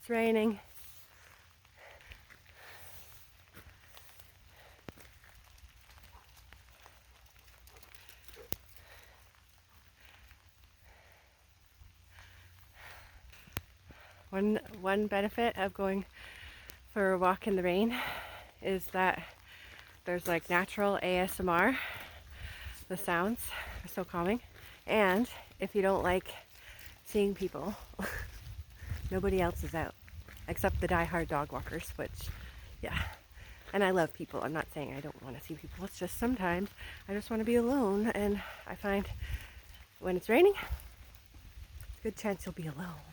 it's raining. One benefit of going for a walk in the rain is that there's like natural ASMR. The sounds are so calming. And if you don't like seeing people, nobody else is out except the die-hard dog walkers, which, yeah. And I love people. I'm not saying I don't want to see people. It's just sometimes I just want to be alone. And I find when it's raining, it's a good chance you'll be alone.